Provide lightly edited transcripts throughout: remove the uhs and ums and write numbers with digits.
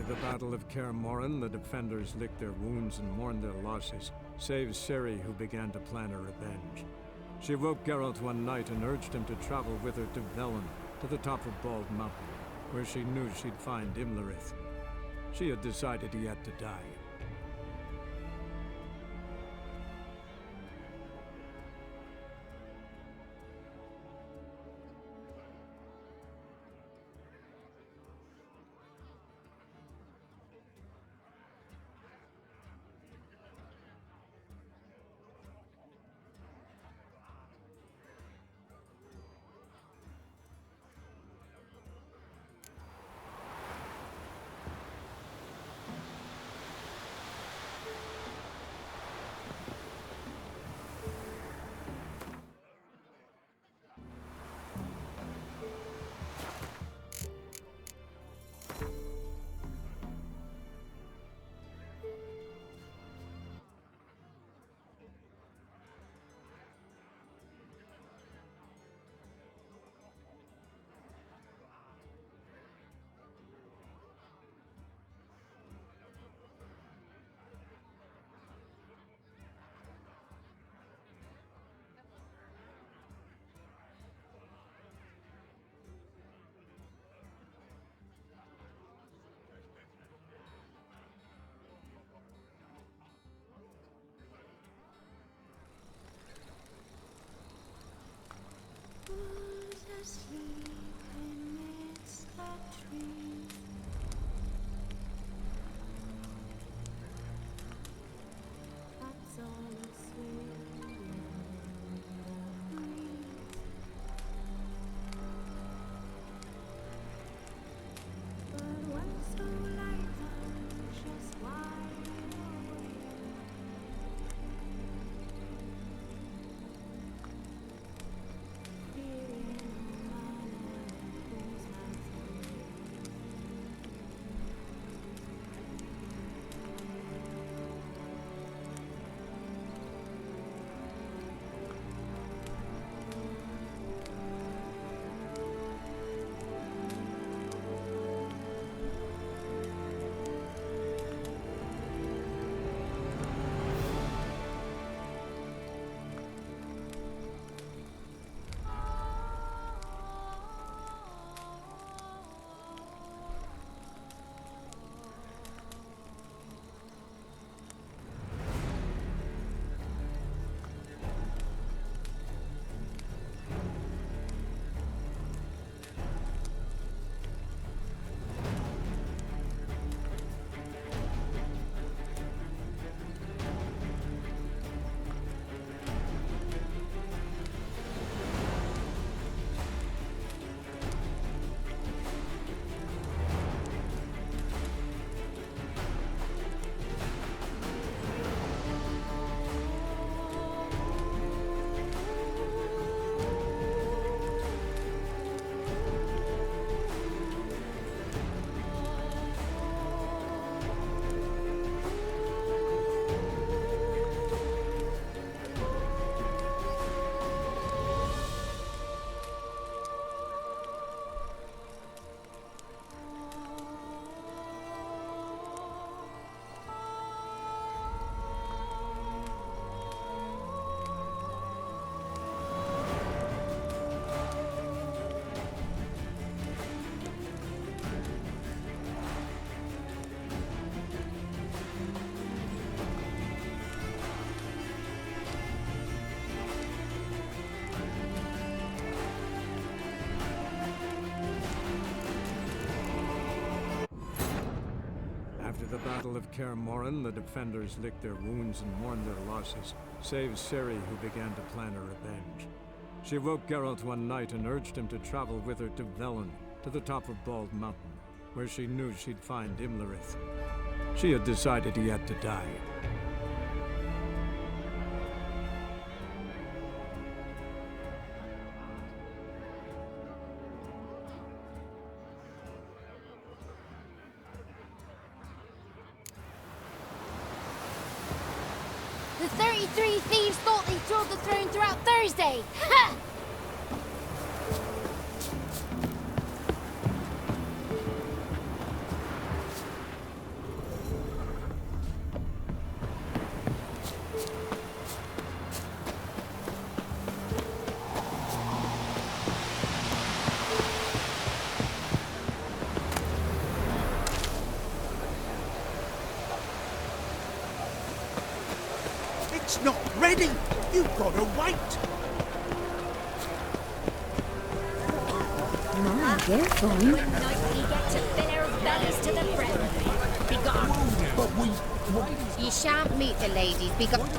the Battle of Kaer Morhen, the defenders licked their wounds and mourned their losses, save Ciri, who began to plan her revenge. She woke Geralt one night and urged him to travel with her to Velen, to the top of Bald Mountain, where she knew she'd find Imlerith. She had decided he had to die. Who's asleep amidst that tree? That's all the sweet breeze. But when so light just wide awake, After the Battle of Kaer Morhen, the defenders licked their wounds and mourned their losses, save Ciri, who began to plan her revenge. She woke Geralt one night and urged him to travel with her to Velen, to the top of Bald Mountain, where she knew she'd find Imlerith. She had decided he had to die. The 33 thieves thought they stole the throne throughout Thursday! Ha! It's not ready! You've got to wait! Careful. Night we get to fill our bellies to the brim. Be gone. But we... You shan't meet the ladies. Be gone.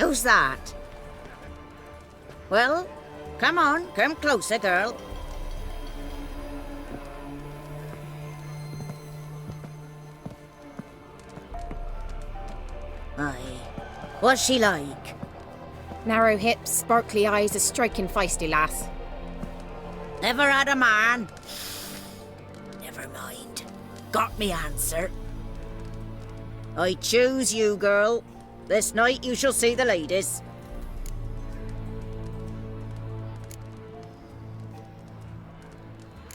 Who's that? Well, come on, come closer, girl. Aye. What's she like? Narrow hips, sparkly eyes, a striking feisty lass. Never had a man? Never mind. Got me answer. I choose you, girl. This night you shall see the ladies.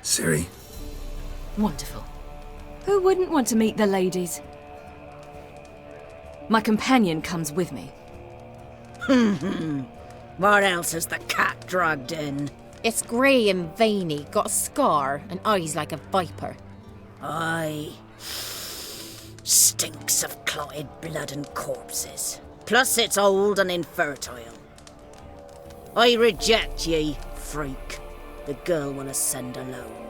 Ciri? Wonderful. Who wouldn't want to meet the ladies? My companion comes with me. What else has the cat dragged in? It's grey and veiny, got a scar, and eyes like a viper. Aye. Stinks of clotted blood and corpses. Plus it's old and infertile. I reject ye, freak. The girl will ascend alone.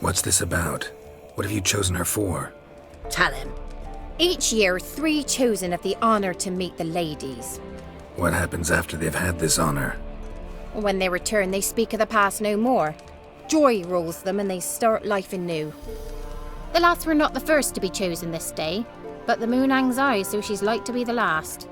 What's this about? What have you chosen her for? Tell him. Each year, 3 chosen have the honour to meet the ladies. What happens after they've had this honor? When they return, they speak of the past no more. Joy rules them and they start life anew. The lass were not the first to be chosen this day, but the moon hangs high, so she's like to be the last.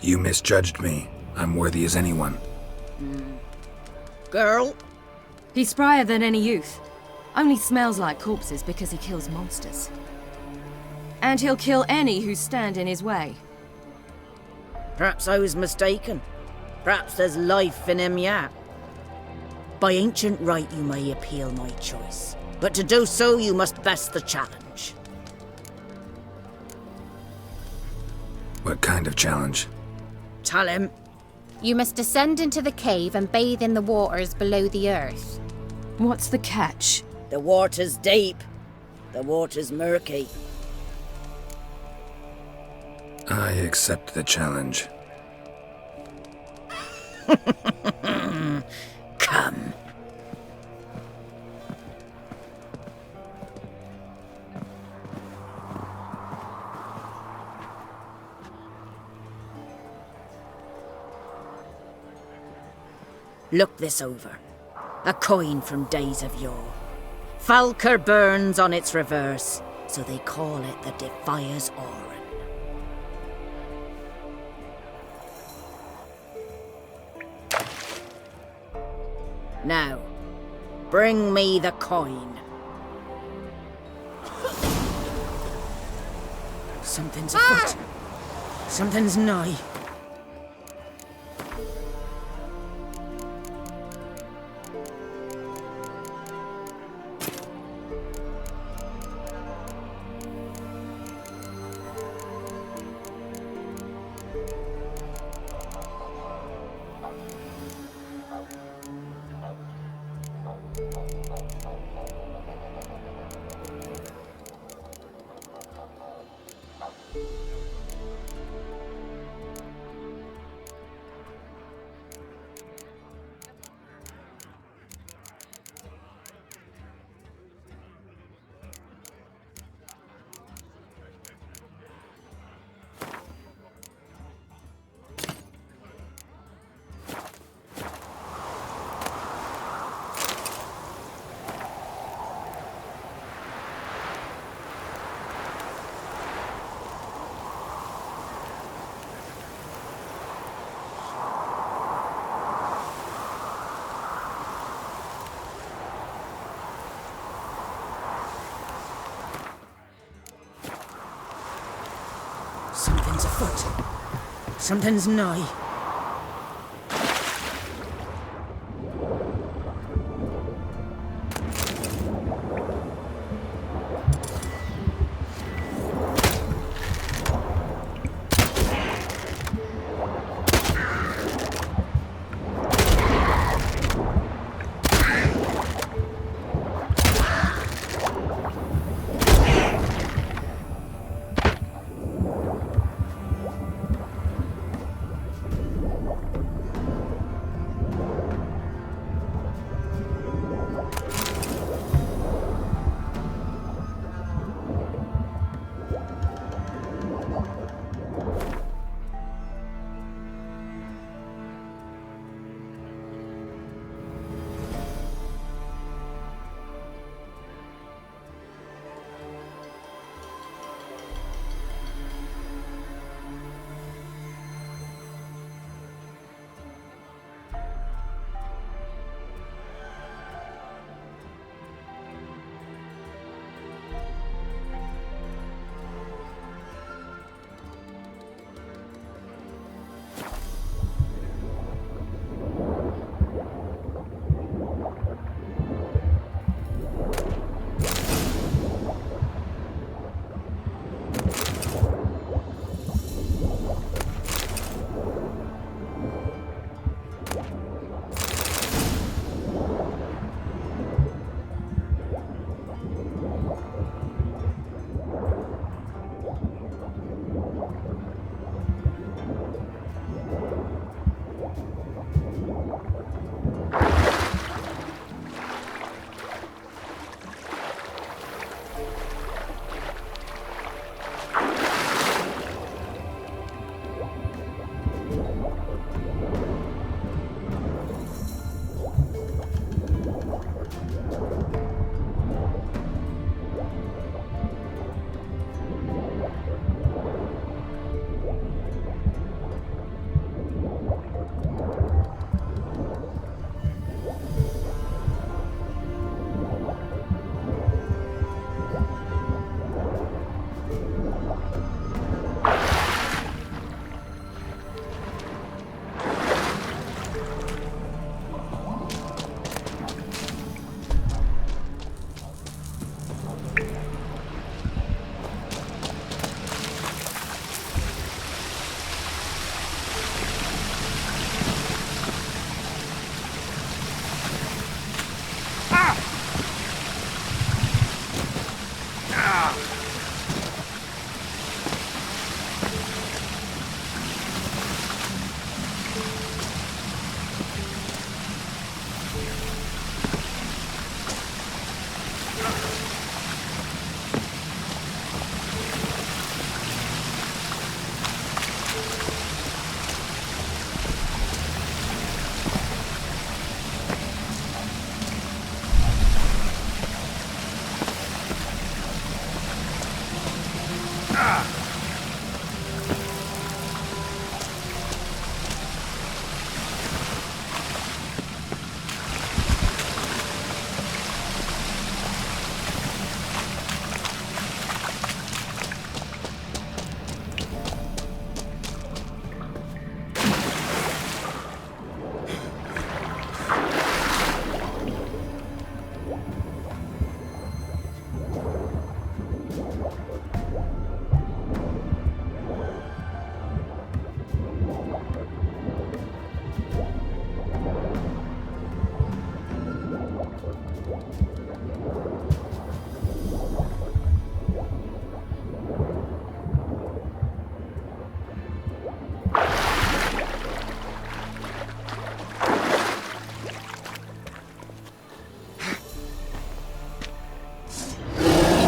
You misjudged me. I'm worthy as anyone. Girl? He's sprier than any youth. Only smells like corpses because he kills monsters. And he'll kill any who stand in his way. Perhaps I was mistaken. Perhaps there's life in him yet. By ancient right you may appeal my choice. But to do so you must best the challenge. What kind of challenge? Tell him. You must descend into the cave and bathe in the waters below the earth. What's the catch? The water's deep. The water's murky. I accept the challenge. Come. Look this over. A coin from days of yore. Falker burns on its reverse, so they call it the Defier's Oran. Now, bring me the coin. Something's afoot. Something's nigh. foot. Something's nigh.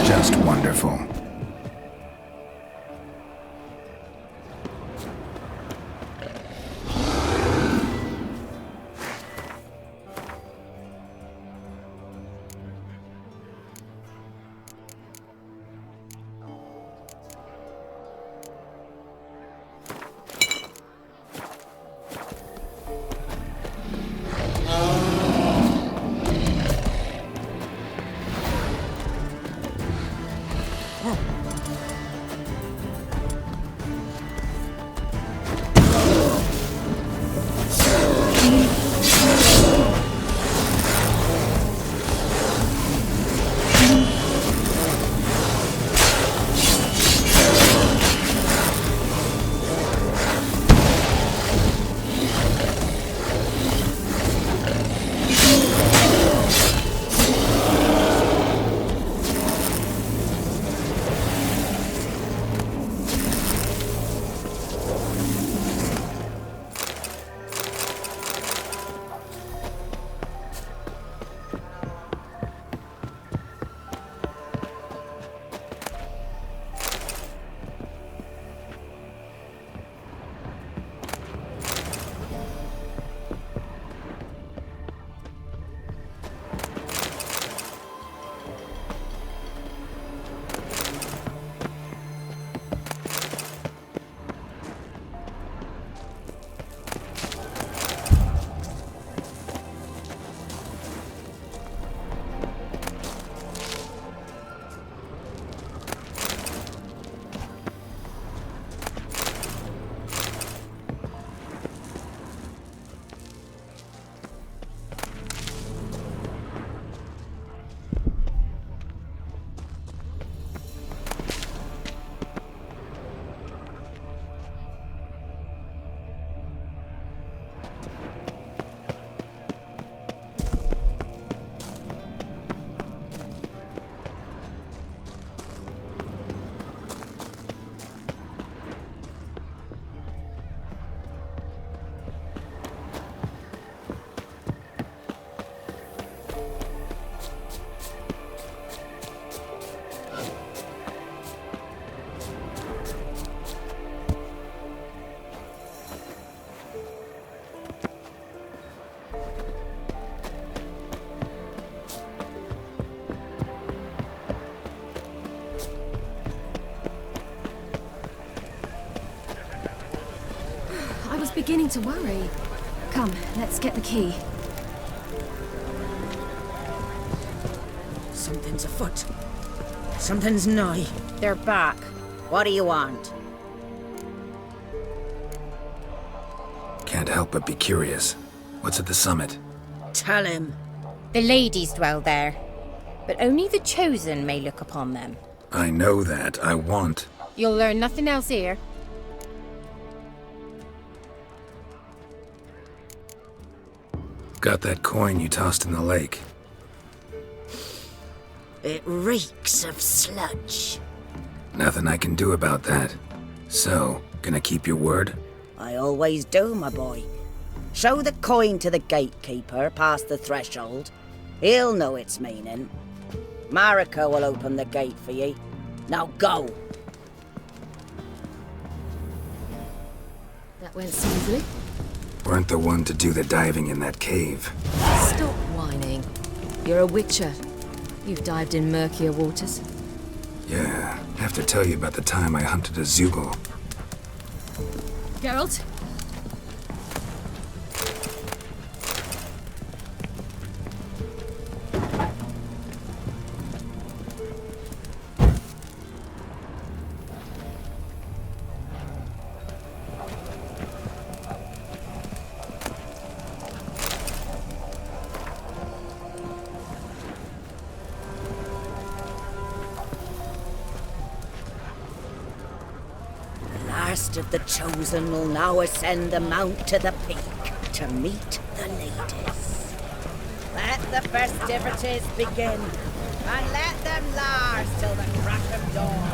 Just wonderful. I was beginning to worry. Come, let's get the key. Something's afoot. Something's nigh. They're back. What do you want? Can't help but be curious. What's at the summit? Tell him. The ladies dwell there, but only the chosen may look upon them. I know that. I want. You'll learn nothing else here. Got that coin you tossed in the lake. It reeks of sludge. Nothing I can do about that. So, gonna keep your word? I always do, my boy. Show the coin to the gatekeeper past the threshold. He'll know its meaning. Marcha will open the gate for ye. Now go. That went smoothly. Weren't the one to do the diving in that cave. Stop whining. You're a witcher. You've dived in murkier waters. Yeah, have to tell you about the time I hunted a Zugel. Geralt? Last of the chosen will now ascend the mount to the peak to meet the ladies. Let the festivities begin, and let them last till the crack of dawn.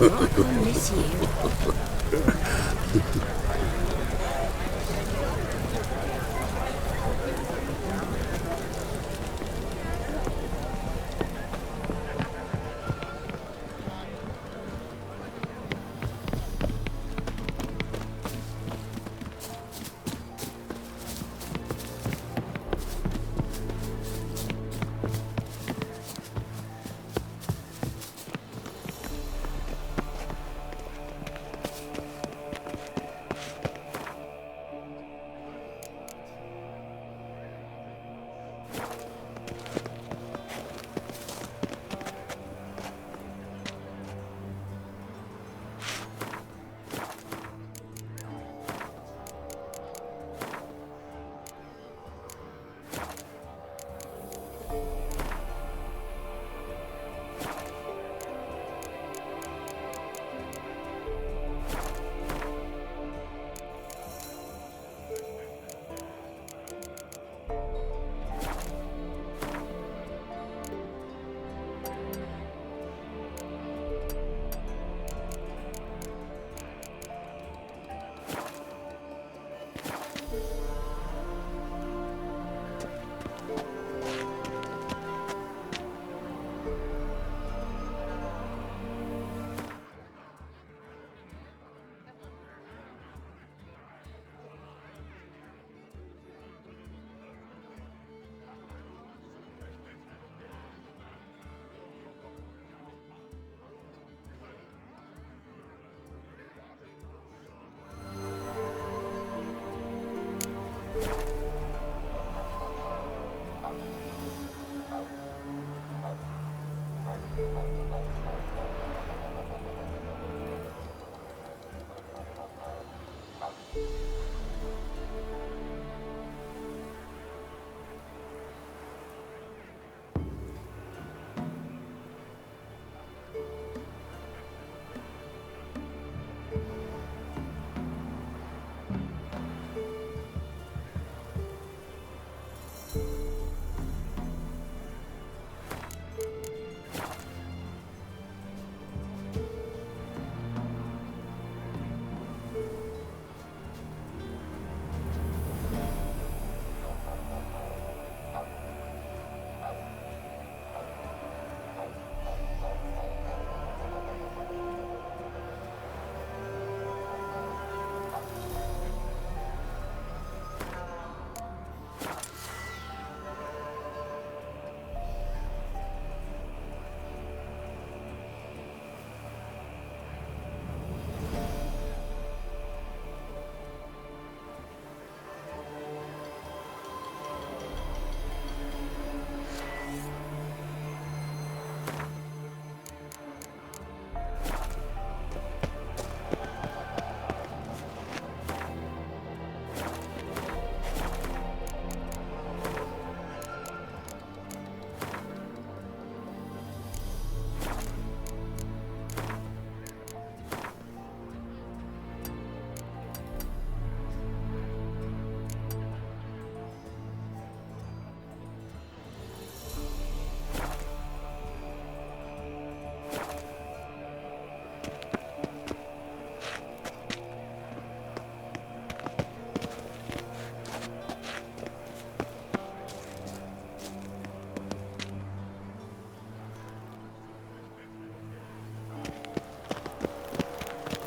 Not on this year.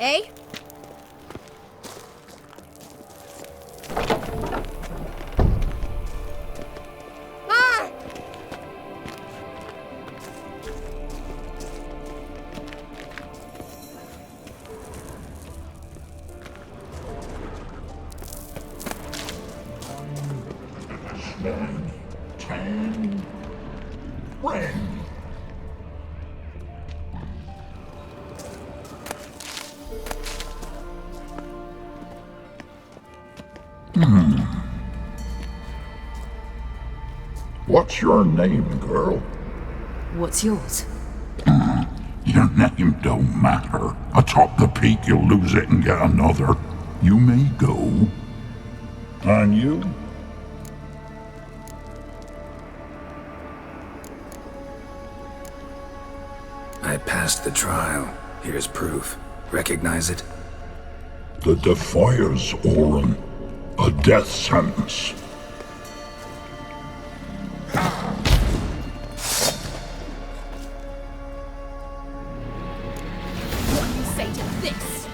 eh? Ah! What's your name, girl? What's yours? Your name don't matter. Atop the peak, you'll lose it and get another. You may go. And you? I passed the trial. Here's proof. Recognize it? The Defier's Orin. A death sentence. What do you say to this?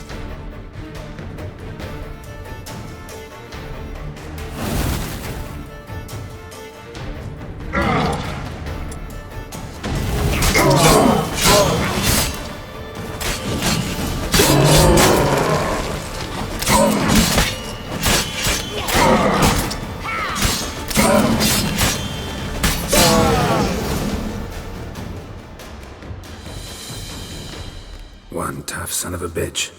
One tough son of a bitch.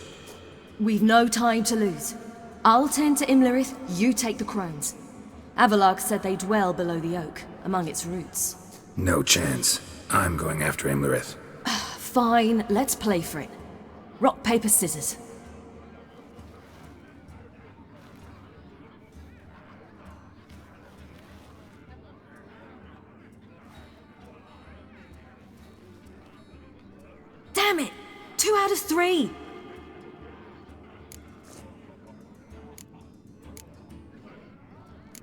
We've no time to lose. I'll tend to Imlerith, you take the crones. Avalark said they dwell below the oak, among its roots. No chance. I'm going after Imlerith. Fine, let's play for it. Rock, paper, scissors. Damn it! 2 out of 3!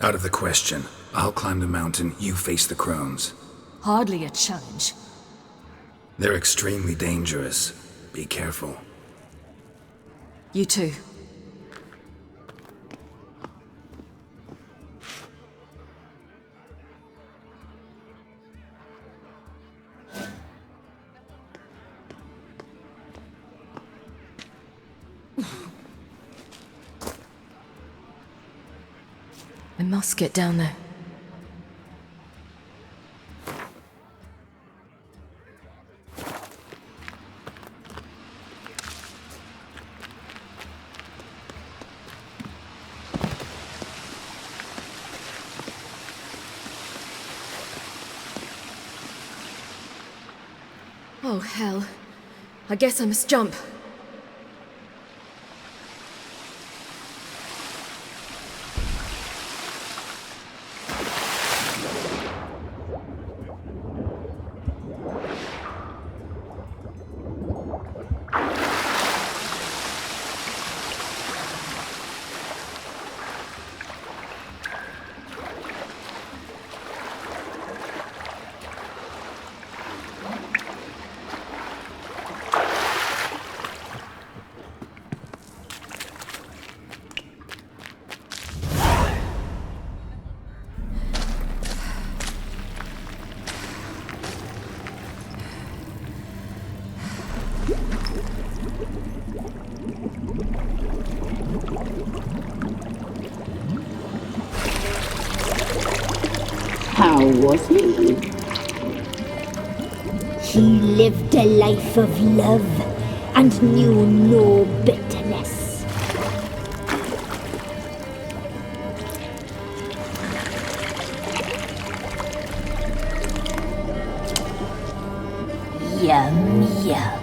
Out of the question. I'll climb the mountain, you face the crones. Hardly a challenge. They're extremely dangerous. Be careful. You too. I must get down there. Oh, hell. I guess I must jump. How was he? He lived a life of love and knew no bitterness. Yum, yum.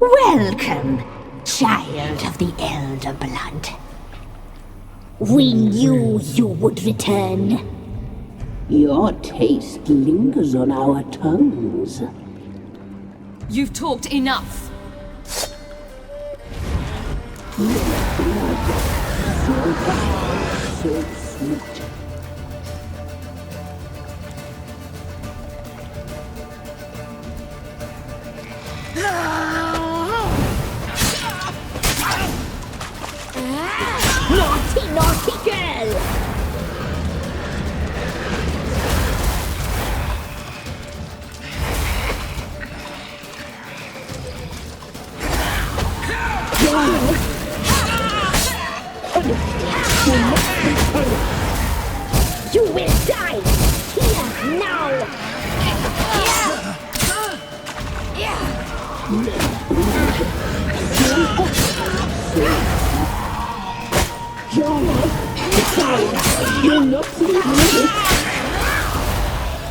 Welcome, child of the Elder Blood. We knew you would return. Your taste lingers on our tongues. You've talked enough. So sweet. Naughty, naughty girl! You will die! Here, now! You'll not leave me.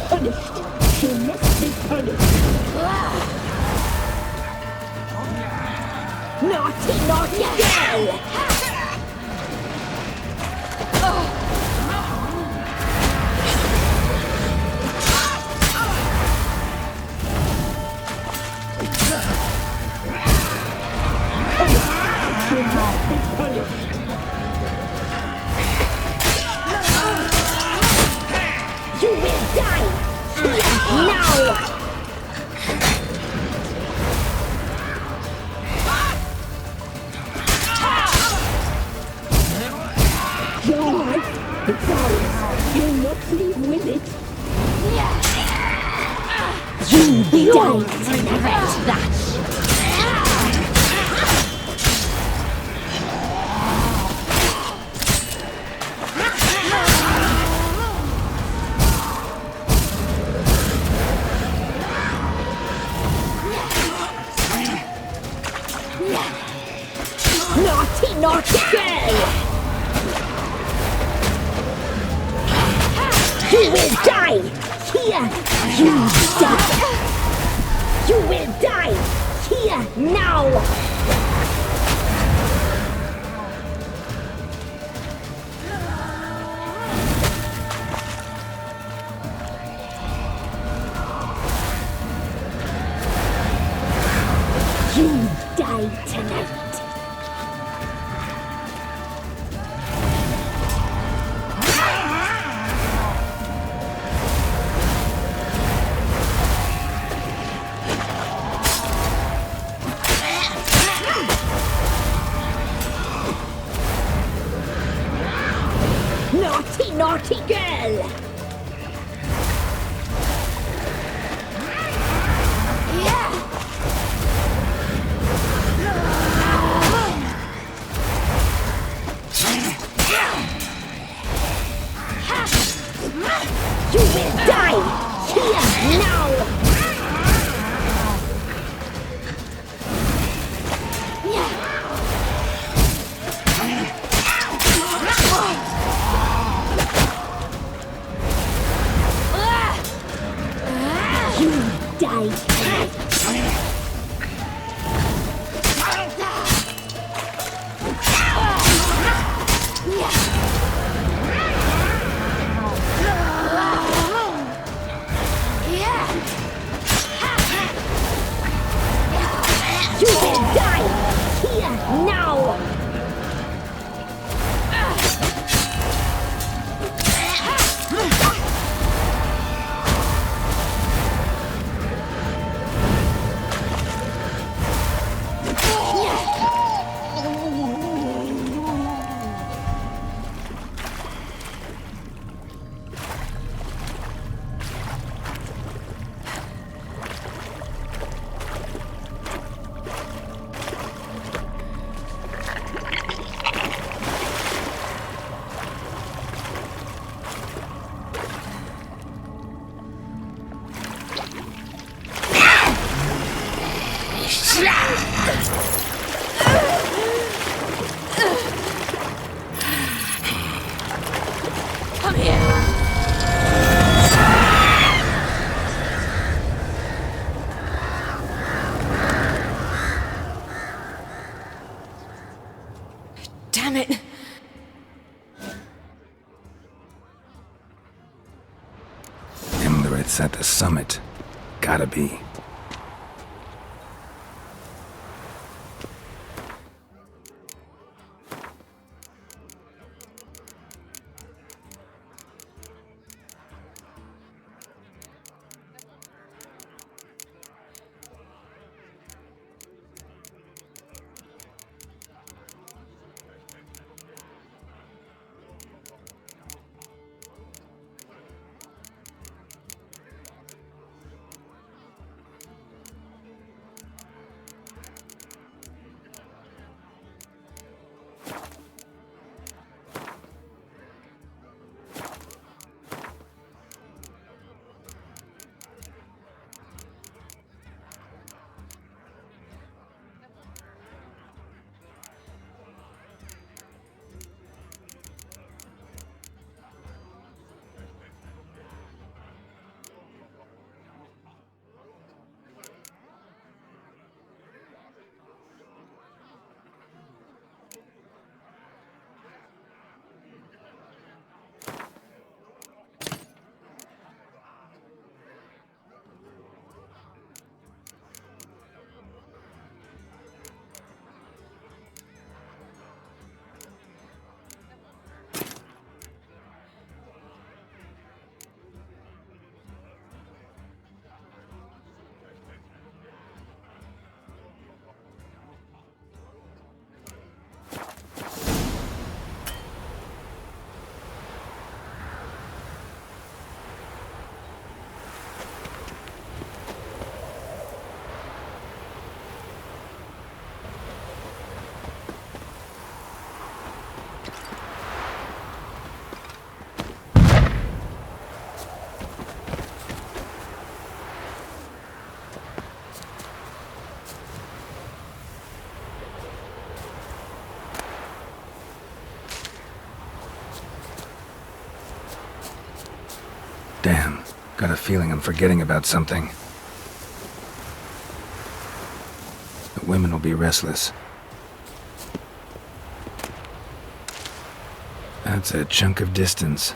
Punished. You must be punished. Naughty, naughty girl! You will die! Here, now! Your life, it's ours. You'll not leave with it. You died to regret that! Naughty, naughty girl! You will die! Here! You die! You will die! Here, now! You die tonight! Naughty, naughty girl! You will die! Here, now! You die tonight! You will die! Here, now! Damn it! Imlerith's at the summit. Gotta be. Damn, got a feeling I'm forgetting about something. The women will be restless. That's a chunk of distance.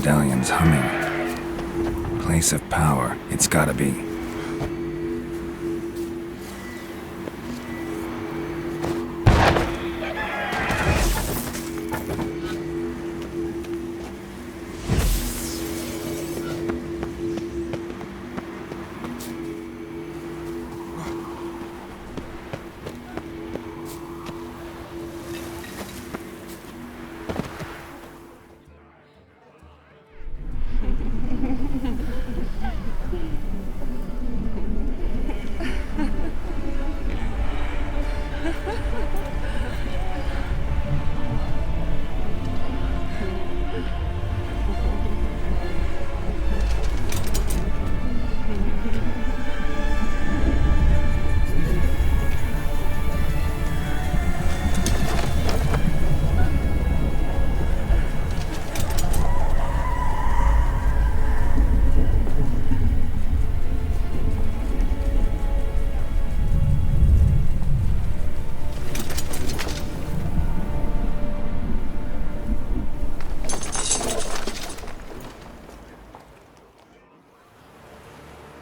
medallion's humming. Place of power, it's gotta be.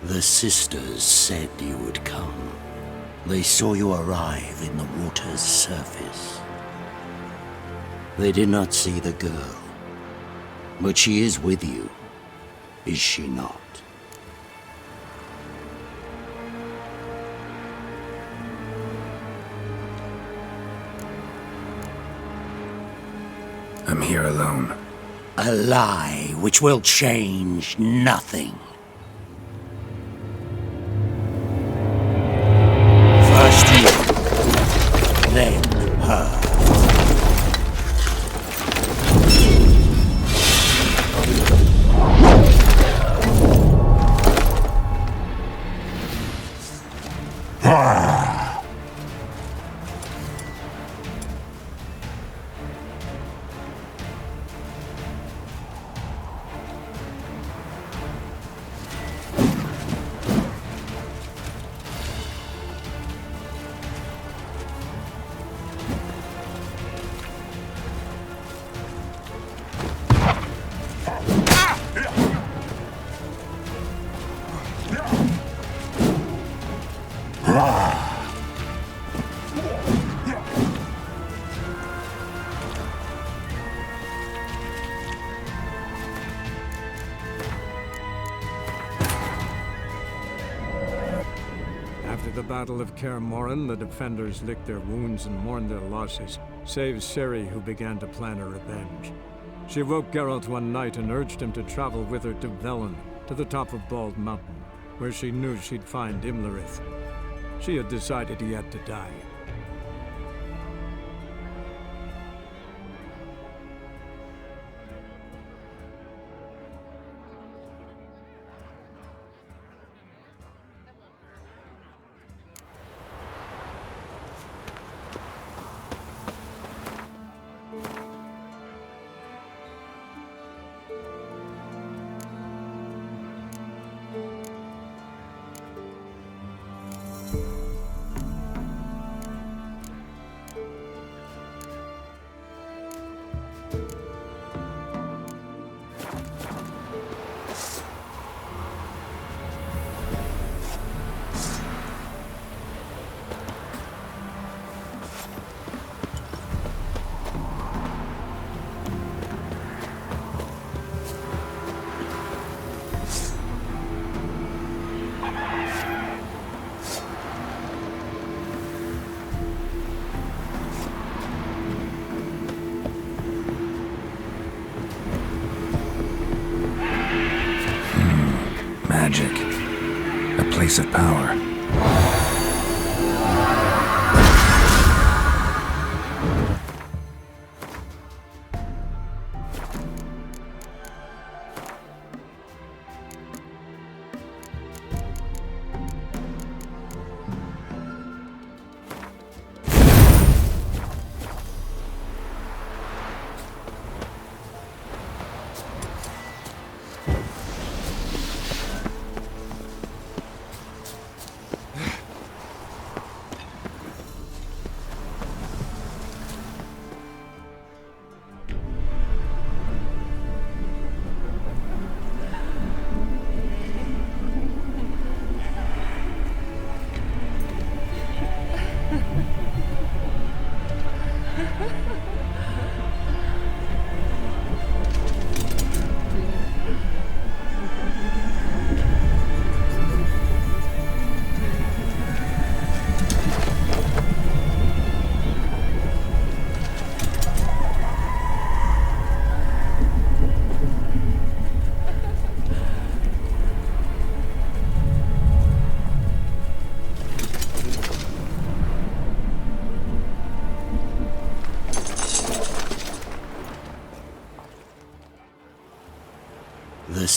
The sisters said you would come. They saw you arrive in the water's surface. They did not see the girl, but she is with you, is she not? I'm here alone. A lie which will change nothing. First you, then her. After the Battle of Kaer Morhen, the defenders licked their wounds and mourned their losses, save Ciri, who began to plan her revenge. She woke Geralt one night and urged him to travel with her to Velen, to the top of Bald Mountain, where she knew she'd find Imlerith. She had decided he had to die. Magic. A place of power.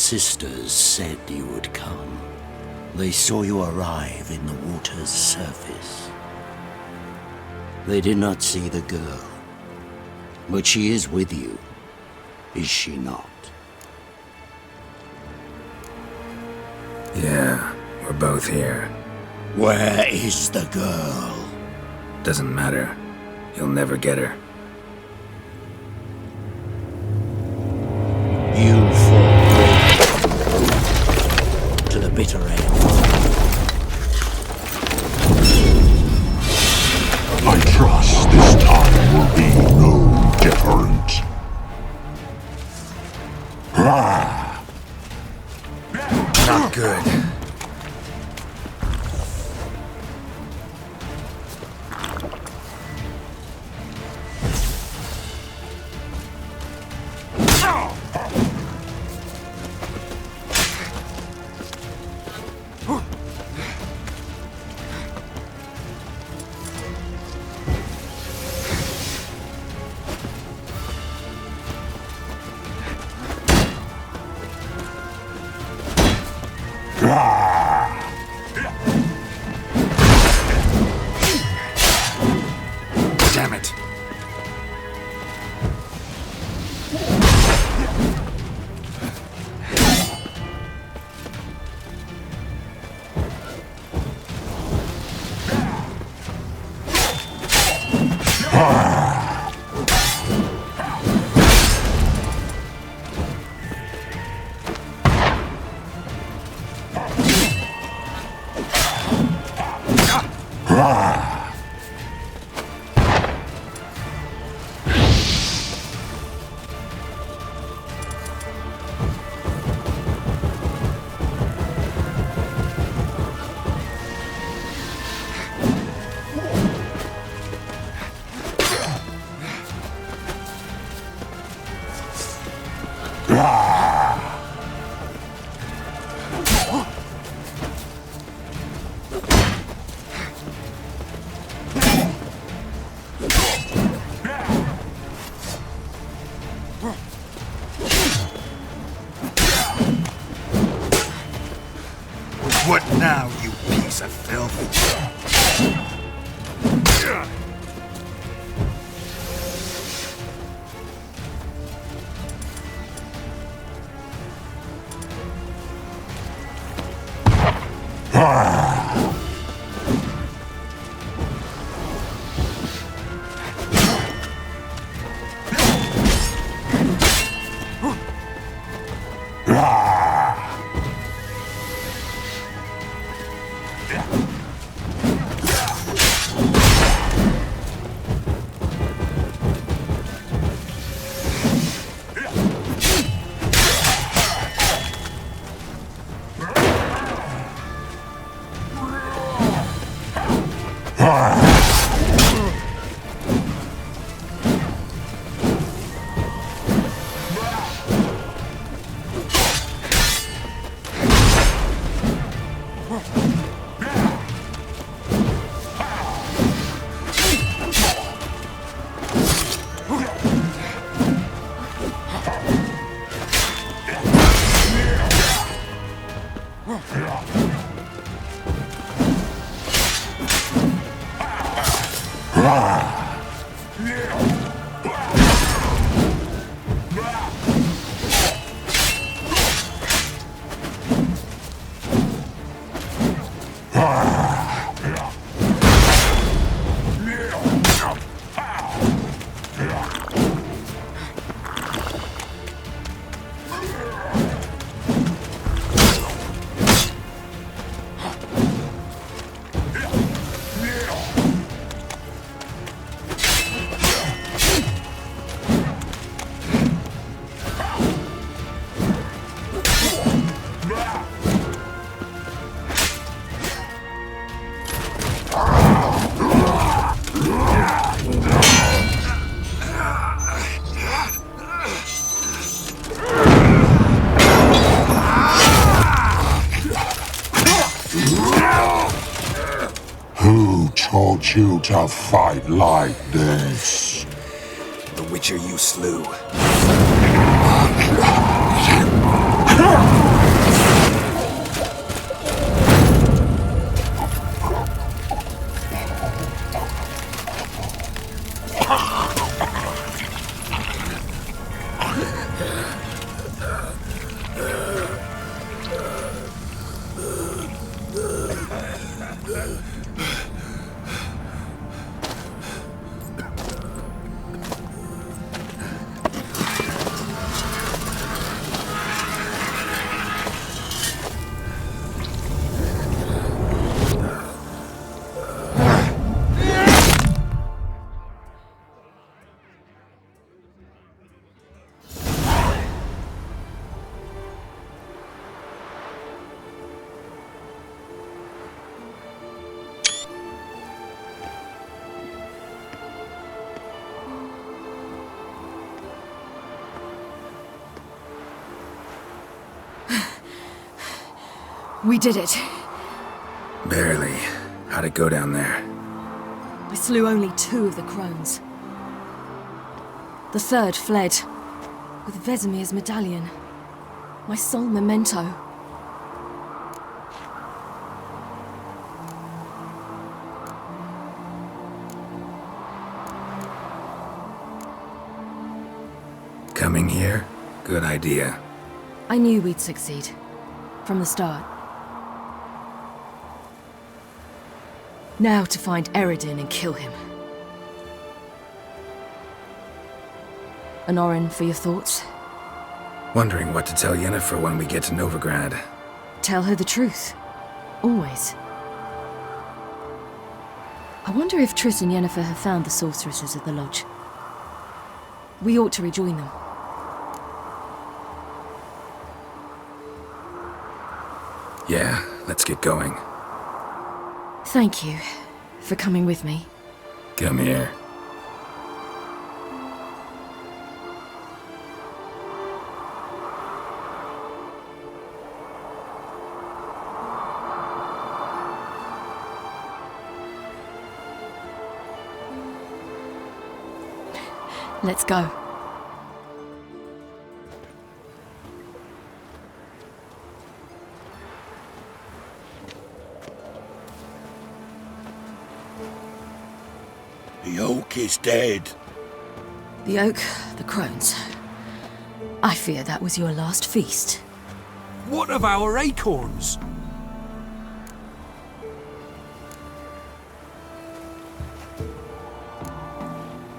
sisters said you would come. They saw you arrive in the water's surface. They did not see the girl, but she is with you, is she not? Yeah, we're both here. Where is the girl? Doesn't matter. You'll never get her. You fought to the bitter end. I trust this time will be no different. Not good. Damn it. What now, you piece of filth? Who taught you to fight like this? The Witcher you slew. We did it. Barely. How'd it go down there? I slew only 2 of the crones. The third fled, with Vesemir's medallion. My sole memento. Coming here? Good idea. I knew we'd succeed. From the start. Now to find Eredin and kill him. Honorin, for your thoughts? Wondering what to tell Yennefer when we get to Novigrad. Tell her the truth. Always. I wonder if Triss and Yennefer have found the sorceresses at the lodge. We ought to rejoin them. Yeah, let's get going. Thank you for coming with me. Come here. Let's go. The oak is dead. The oak, the crones. I fear that was your last feast. What of our acorns?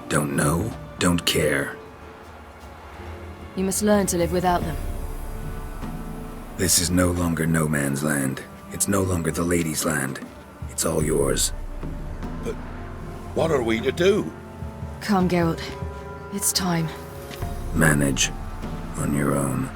Don't know, don't care. You must learn to live without them. This is no longer no man's land. It's no longer the lady's land. It's all yours. But what are we to do? Come, Geralt. It's time. Manage. On your own.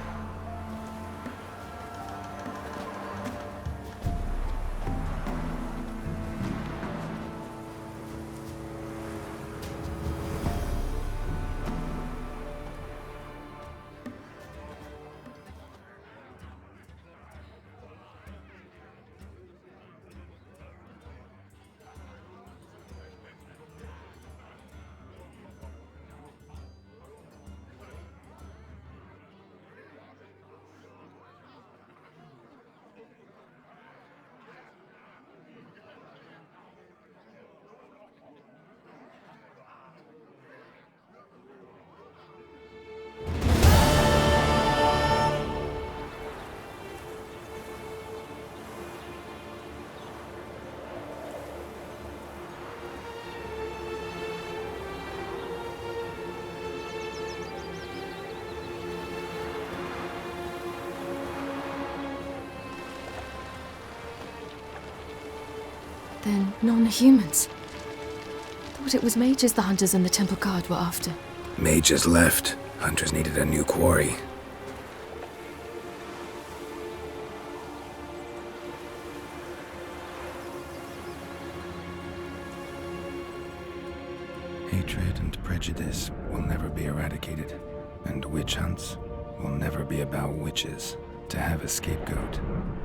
Then non-humans. Thought it was mages the hunters and the temple guard were after. Mages left. Hunters needed a new quarry. Hatred and prejudice will never be eradicated. And witch hunts will never be about witches. To have a scapegoat,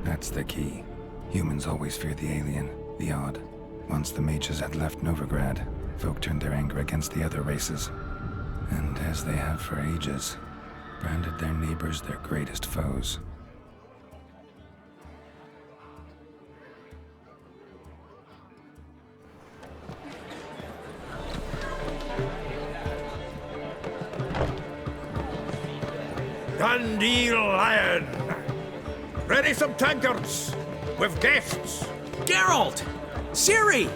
that's the key. Humans always fear the alien, the odd. Once the mages had left Novigrad, folk turned their anger against the other races. And as they have for ages, branded their neighbors their greatest foes. Dandelion! Ready some tankards! With guests! Geralt! Ciri!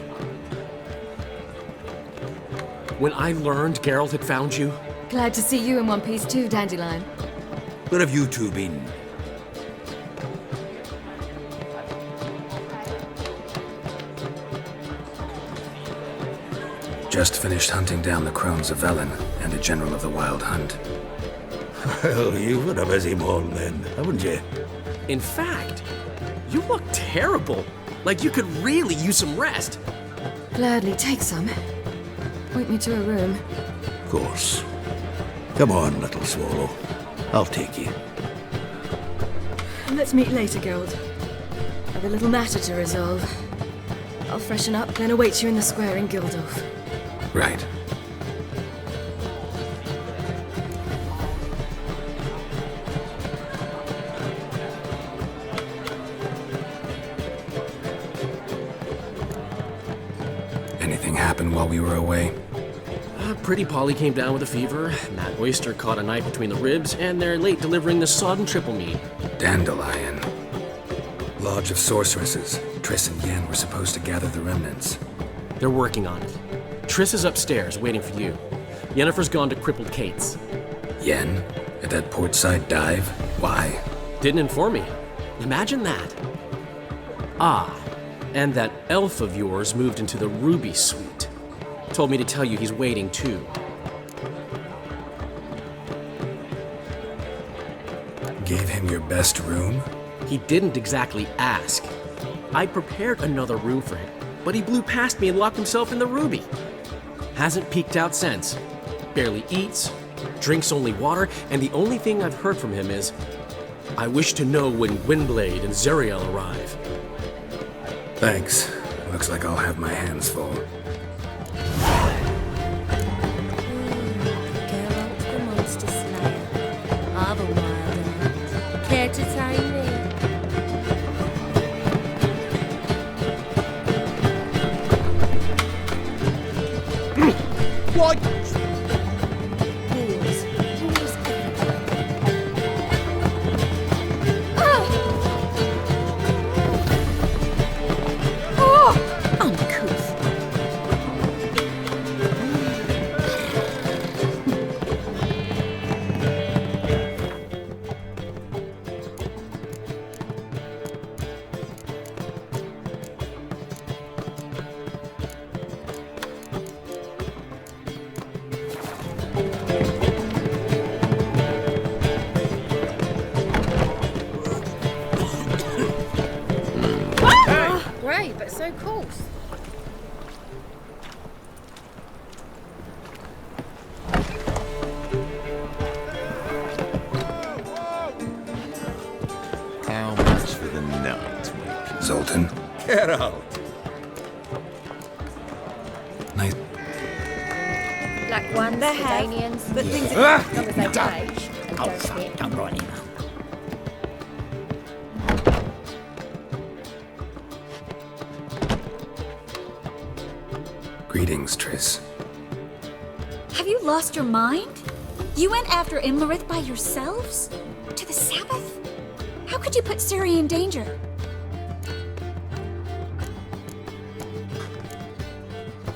When I learned Geralt had found you... Glad to see you in one piece too, Dandelion. Where have you two been? Just finished hunting down the crones of Velen and a general of the Wild Hunt. Well, you've had a busy morning then, haven't you? In fact, you look terrible. Like you could really use some rest. Gladly take some. Point me to a room. Of course. Come on, little swallow. I'll take you. Let's meet later, Geralt. I've a little matter to resolve. I'll freshen up, then await you in the square in Gildorf. Right. Anything happened while we were away? Pretty Polly came down with a fever, Matt Oyster caught a knife between the ribs, and they're late delivering the sodden triple meat. Dandelion. Lodge of Sorceresses. Triss and Yen were supposed to gather the remnants. They're working on it. Triss is upstairs, waiting for you. Yennefer's gone to Crippled Kate's. Yen? At that portside dive? Why? Didn't inform me. Imagine that. Ah, and that elf of yours moved into the Ruby Suite. Told me to tell you he's waiting too. Gave him your best room? He didn't exactly ask. I prepared another room for him, but he blew past me and locked himself in the Ruby. Hasn't peeked out since. Barely eats, drinks only water, and the only thing I've heard from him is, I wish to know when Gwynblade and Zeriel arrive. Thanks. Looks like I'll have my hands full. Geralt the Monster Slayer of a Wild Hunt. Care to time me? What? Great, but so coarse. How much for the night, mate? Zoltan. Get out! Nice. Black ones, They have, Albanians, but things as long as they pay and don't hit. Don't run him. Greetings, Triss. Have you lost your mind? You went after Imlerith by yourselves? To the Sabbath? How could you put Ciri in danger?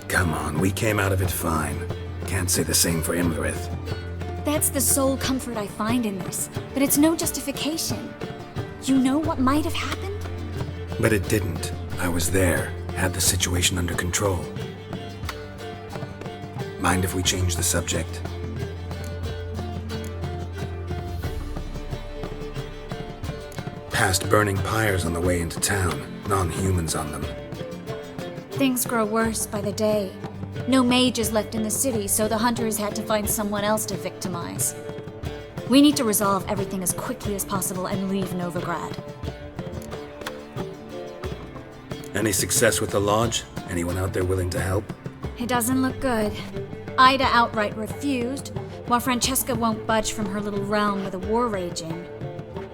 Come on, we came out of it fine. Can't say the same for Imlerith. That's the sole comfort I find in this, but it's no justification. You know what might have happened? But it didn't. I was there, had the situation under control. Mind if we change the subject? Past burning pyres on the way into town, non-humans on them. Things grow worse by the day. No mages left in the city, so the hunters had to find someone else to victimize. We need to resolve everything as quickly as possible and leave Novigrad. Any success with the lodge? Anyone out there willing to help? It doesn't look good. Ida outright refused, while Francesca won't budge from her little realm with a war raging.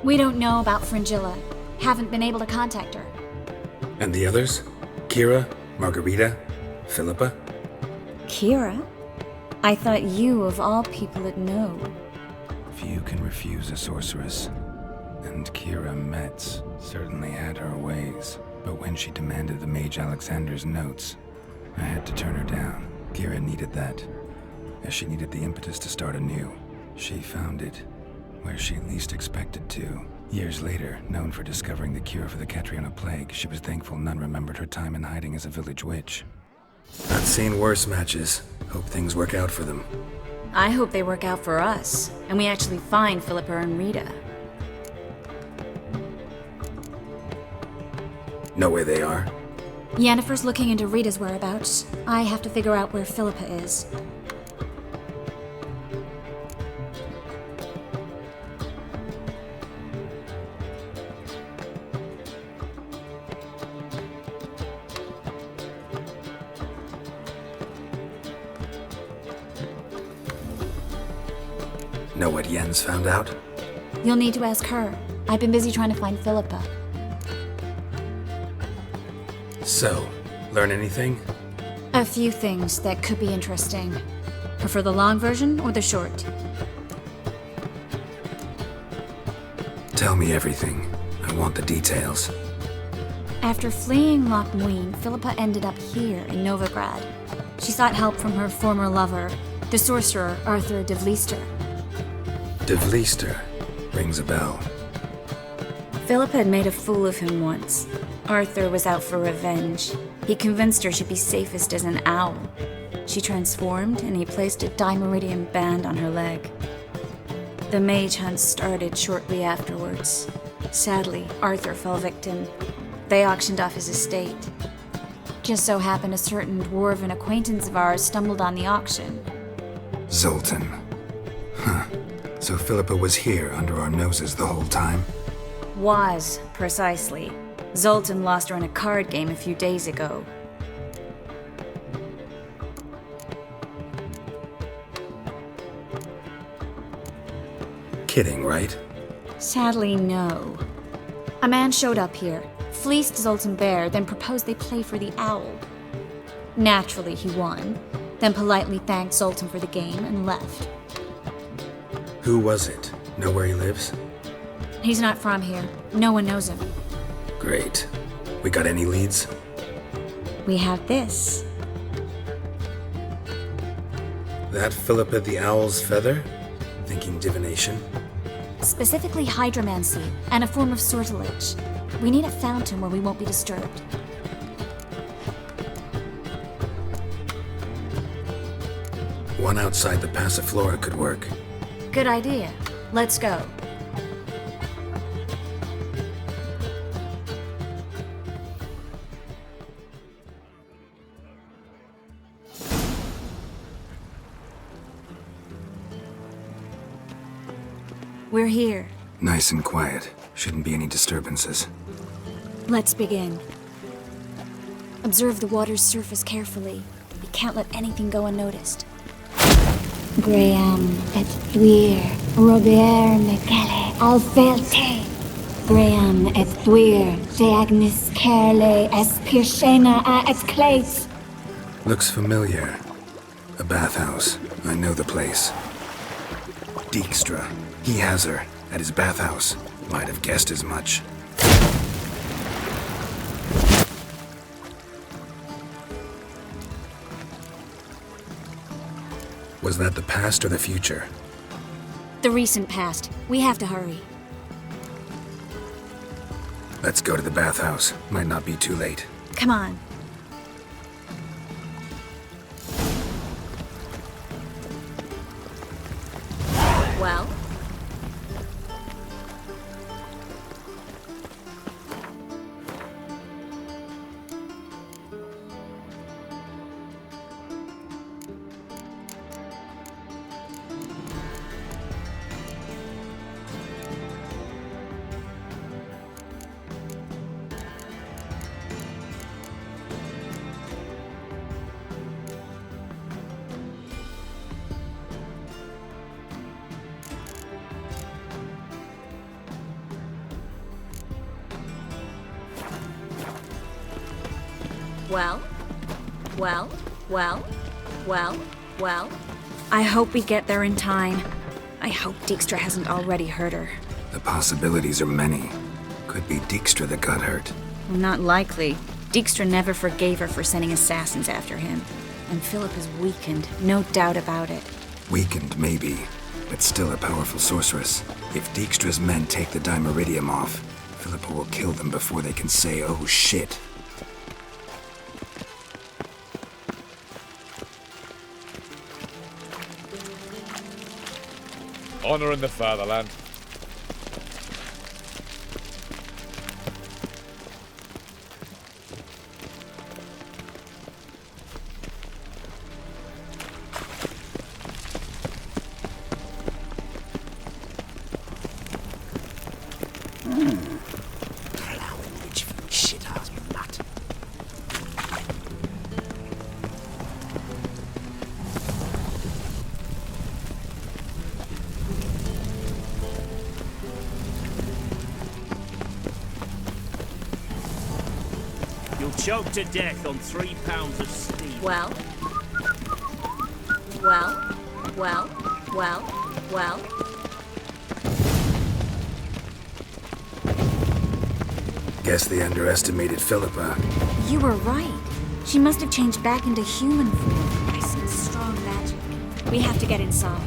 We don't know about Fringilla. Haven't been able to contact her. And the others? Kira? Margarita? Philippa? Kira? I thought you, of all people, would know. Few can refuse a sorceress. And Kira Metz certainly had her ways. But when she demanded the Mage Alexander's notes, I had to turn her down. Kira needed that, as she needed the impetus to start anew. She found it where she least expected to. Years later, known for discovering the cure for the Catriona plague, she was thankful none remembered her time in hiding as a village witch. I've seen worse matches. Hope things work out for them. I hope they work out for us, and we actually find Philippa and Rita. Know where they are? Yennefer's looking into Rita's whereabouts. I have to figure out where Philippa is. Know what Yen's found out? You'll need to ask her. I've been busy trying to find Philippa. So, learn anything? A few things that could be interesting. Prefer the long version or the short? Tell me everything. I want the details. After fleeing Loch Muin, Philippa ended up here in Novigrad. She sought help from her former lover, the sorcerer Arthur de Vlister. De Vlister rings a bell. Philippa had made a fool of him once. Arthur was out for revenge. He convinced her she'd be safest as an owl. She transformed, and he placed a dimeridium band on her leg. The mage hunt started shortly afterwards. Sadly, Arthur fell victim. They auctioned off his estate. Just so happened a certain dwarven acquaintance of ours stumbled on the auction. Zoltan. Huh. So Philippa was here under our noses the whole time? Was, precisely. Zoltan lost her in a card game a few days ago. Kidding, right? Sadly, no. A man showed up here, fleeced Zoltan bare, then proposed they play for the owl. Naturally, he won, then politely thanked Zoltan for the game and left. Who was it? Know where he lives? He's not from here. No one knows him. Great. We got any leads? We have this. That Philippa the Owl's feather? Thinking divination? Specifically hydromancy, and a form of sortilege. We need a fountain where we won't be disturbed. One outside the Passiflora could work. Good idea. Let's go. We're here. Nice and quiet. Shouldn't be any disturbances. Let's begin. Observe the water's surface carefully. We can't let anything go unnoticed. Graham et thuir, Robert Mekele, Alfelte. Graham et thuir, de agnis kerle, es pirshena a et clates. Looks familiar. A bathhouse. I know the place. Dijkstra. He has her at his bathhouse. Might have guessed as much. Was that the past or the future? The recent past. We have to hurry. Let's go to the bathhouse. Might not be too late. Come on. Well? Well. I hope we get there in time. I hope Dijkstra hasn't already hurt her. The possibilities are many. Could be Dijkstra that got hurt. Well, not likely. Dijkstra never forgave her for sending assassins after him. And Philip is weakened, no doubt about it. Weakened, maybe, but still a powerful sorceress. If Dijkstra's men take the Dimeridium off, Philippa will kill them before they can say, oh shit. Honor in the fatherland. You'll choke to death on 3 pounds of steam. Well? Guess they underestimated Philippa. You were right. She must have changed back into human form. I sense strong magic. We have to get inside.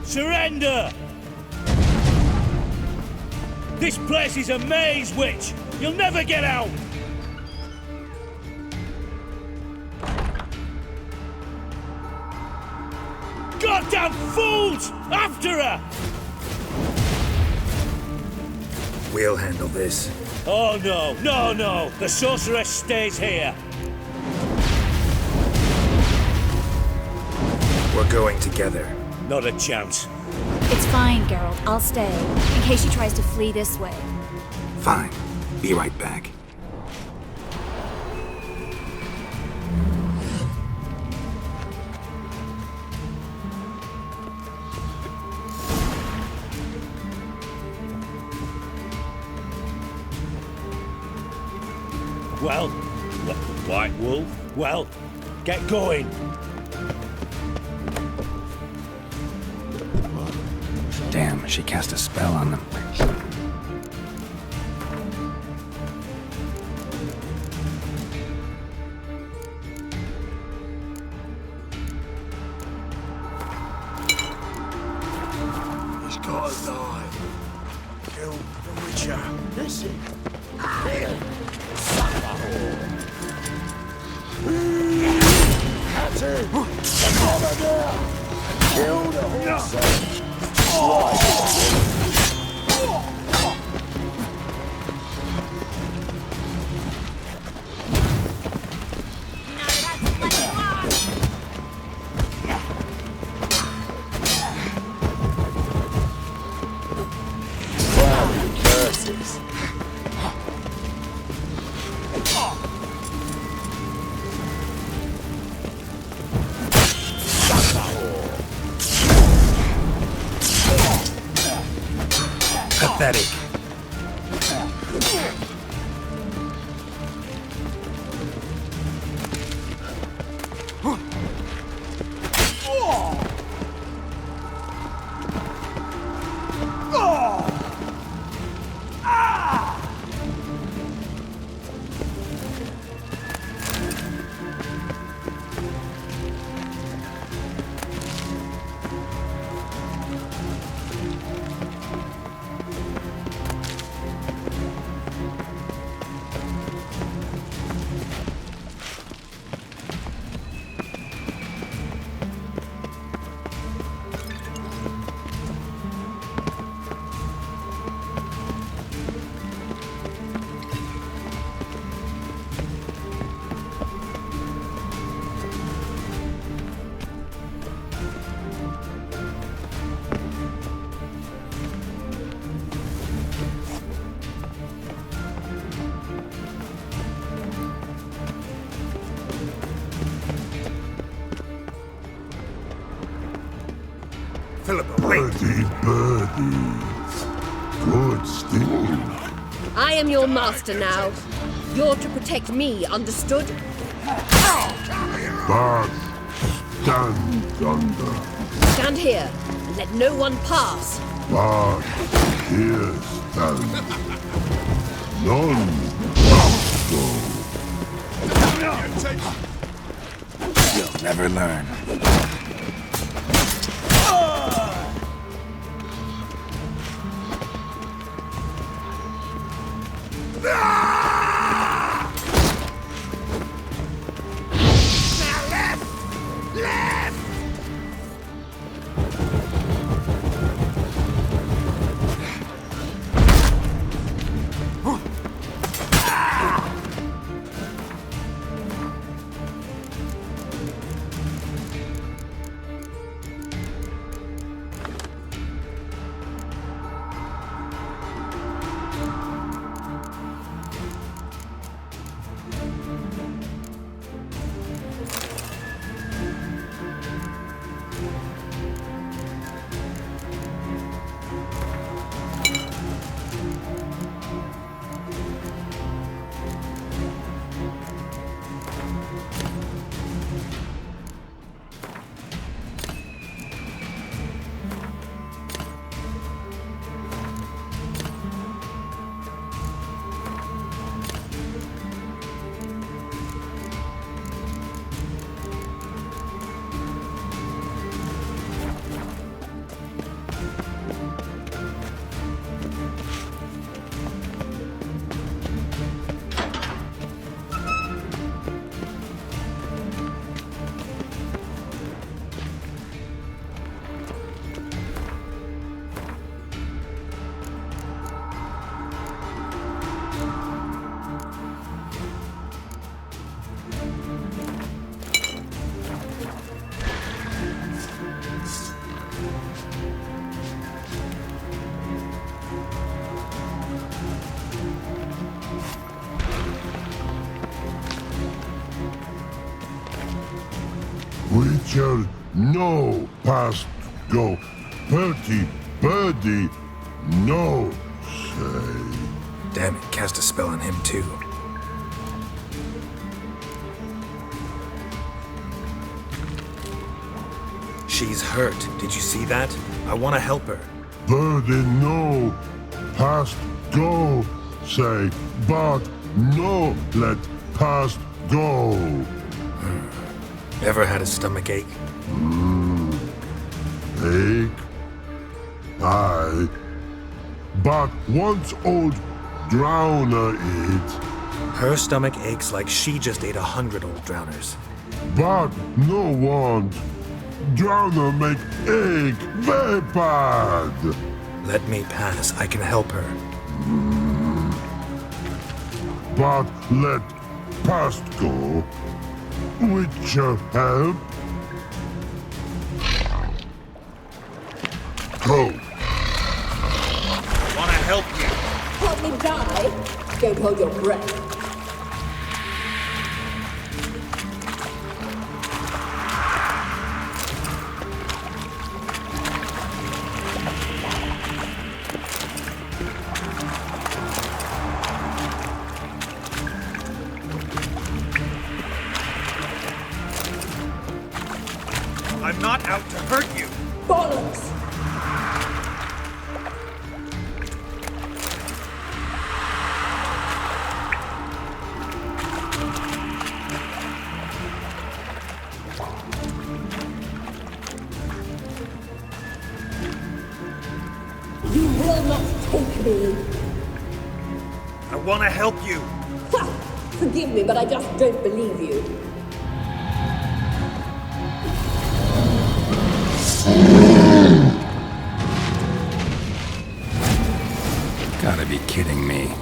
Surrender! This place is a maze, witch! You'll never get out! Goddamn fools! After her! We'll handle this. Oh no, no! The sorceress stays here. We're going together. Not a chance. It's fine, Geralt. I'll stay, in case she tries to flee this way. Fine. Be right back. Well, White Wolf? Well, get going. Damn, she cast a spell on them. He's gotta die. Kill the Witcher. That's it. There. That's it. Over there. Kill the horse. Pathetic. Birdie. Good steam. I am your master now. You're to protect me, understood? Bad. Stand under. Stand here and let no one pass. but here stands none so. You'll never learn. Witcher, no past go. Bertie, birdie, no say. Damn it, cast a spell on him too. She's hurt. Did you see that? I want to help her. Birdie, no past go say, but no let past go. Ever had a stomach ache? Ache? Aye. But once old drowner eat. Her stomach aches like she just ate 100 old drowners. But no want. Drowner make ache very bad. Let me pass. I can help her. But let past go. Witcher help? Go. Wanna help you? Help me die? Don't hold your breath. I'm not out to hurt you. Bollocks! You will not take me. I want to help you. Ha! Forgive me, but I just don't believe you. Gotta be kidding me.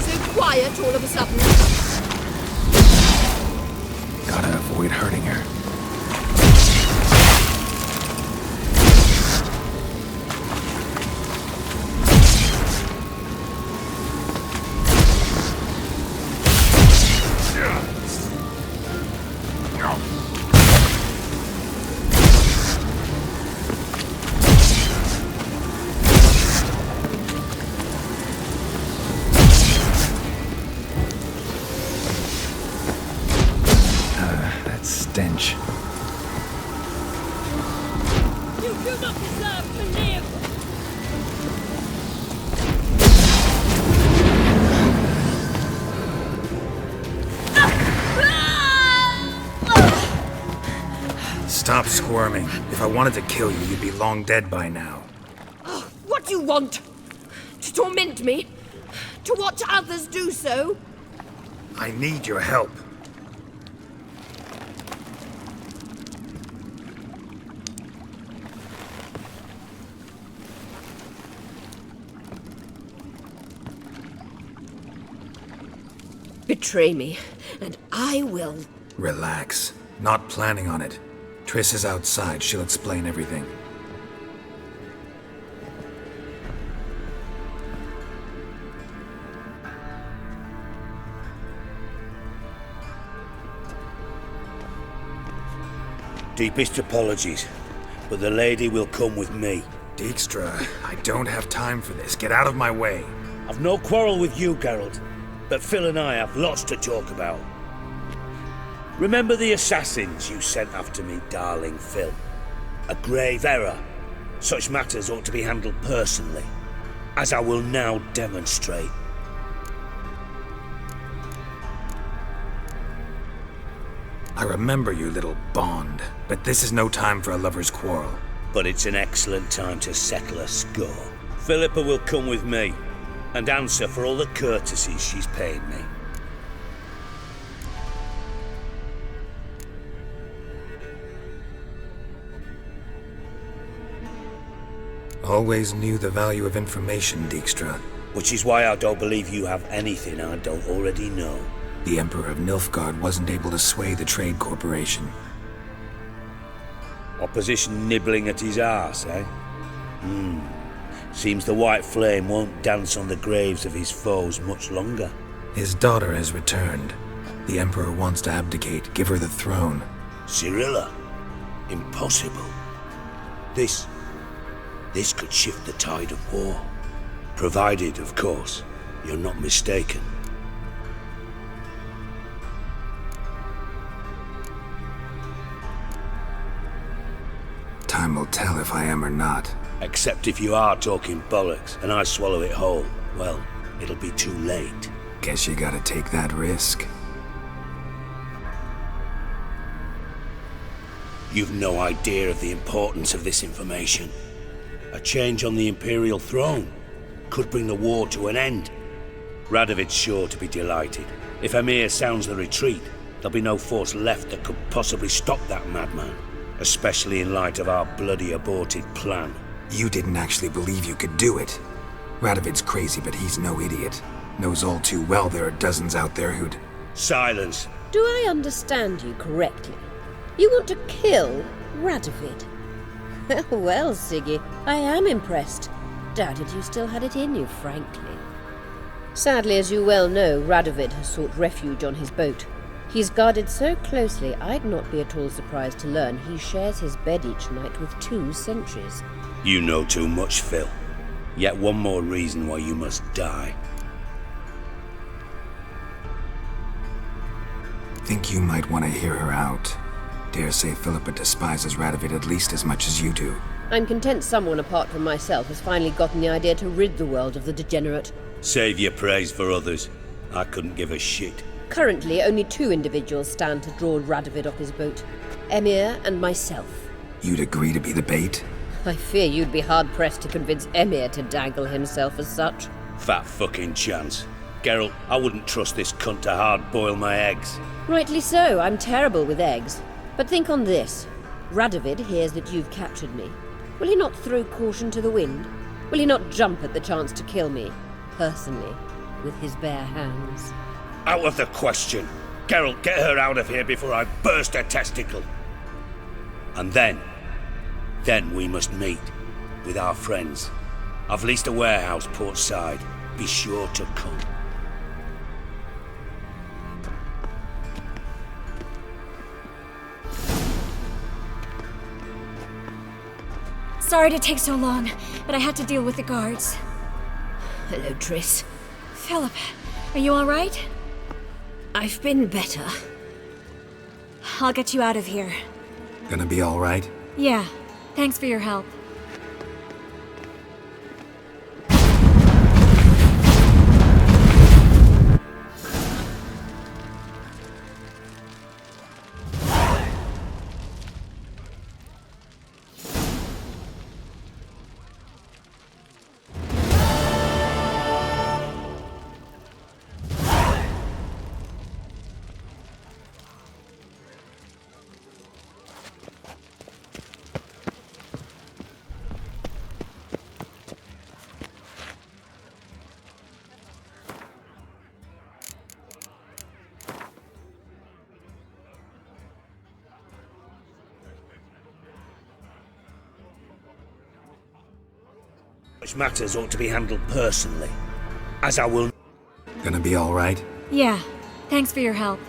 So quiet all of a sudden. Gotta avoid hurting her. Stench. You do not deserve to live! Stop squirming. If I wanted to kill you, you'd be long dead by now. Oh, what do you want? To torment me? To watch others do so? I need your help. Betray me, and I will. Relax. Not planning on it. Triss is outside. She'll explain everything. Deepest apologies, but the lady will come with me. Dijkstra, I don't have time for this. Get out of my way. I've no quarrel with you, Geralt, but Phil and I have lots to talk about. Remember the assassins you sent after me, darling Phil? A grave error. Such matters ought to be handled personally, as I will now demonstrate. I remember you, little Bond, but this is no time for a lover's quarrel. But it's an excellent time to settle a score. Philippa will come with me, and answer for all the courtesies she's paid me. Always knew the value of information, Dijkstra. Which is why I don't believe you have anything I don't already know. The Emperor of Nilfgaard wasn't able to sway the Trade Corporation. Opposition nibbling at his arse, eh? Seems the White Flame won't dance on the graves of his foes much longer. His daughter has returned. The Emperor wants to abdicate, give her the throne. Cirilla? Impossible. This could shift the tide of war. Provided, of course, you're not mistaken. Time will tell if I am or not. Except if you are talking bollocks, and I swallow it whole, well, it'll be too late. Guess you gotta take that risk. You've no idea of the importance of this information. A change on the Imperial throne could bring the war to an end. Radovid's sure to be delighted. If Emir sounds the retreat, there'll be no force left that could possibly stop that madman. Especially in light of our bloody aborted plan. You didn't actually believe you could do it. Radovid's crazy, but he's no idiot. Knows all too well there are dozens out there who'd... Silence! Do I understand you correctly? You want to kill Radovid? Well, Siggy, I am impressed. Doubted you still had it in you, frankly. Sadly, as you well know, Radovid has sought refuge on his boat. He's guarded so closely, I'd not be at all surprised to learn he shares his bed each night with 2 sentries. You know too much, Phil. Yet one more reason why you must die. Think you might want to hear her out. Dare say Philippa despises Radovid at least as much as you do. I'm content someone apart from myself has finally gotten the idea to rid the world of the degenerate. Save your praise for others. I couldn't give a shit. Currently, only 2 individuals stand to draw Radovid off his boat. Emir and myself. You'd agree to be the bait? I fear you'd be hard-pressed to convince Emir to dangle himself as such. Fat fucking chance. Geralt, I wouldn't trust this cunt to hard-boil my eggs. Rightly so, I'm terrible with eggs. But think on this. Radovid hears that you've captured me. Will he not throw caution to the wind? Will he not jump at the chance to kill me? Personally? with his bare hands. Out of the question. Geralt, get her out of here before I burst her testicle. And then we must meet with our friends. I've leased a warehouse portside. Be sure to come. Sorry to take so long, but I had to deal with the guards. Hello, Triss. Philip, are you all right? I've been better. I'll get you out of here. Gonna be all right? Yeah, thanks for your help. Such matters ought to be handled personally, as I will. Gonna be all right? Yeah, thanks for your help.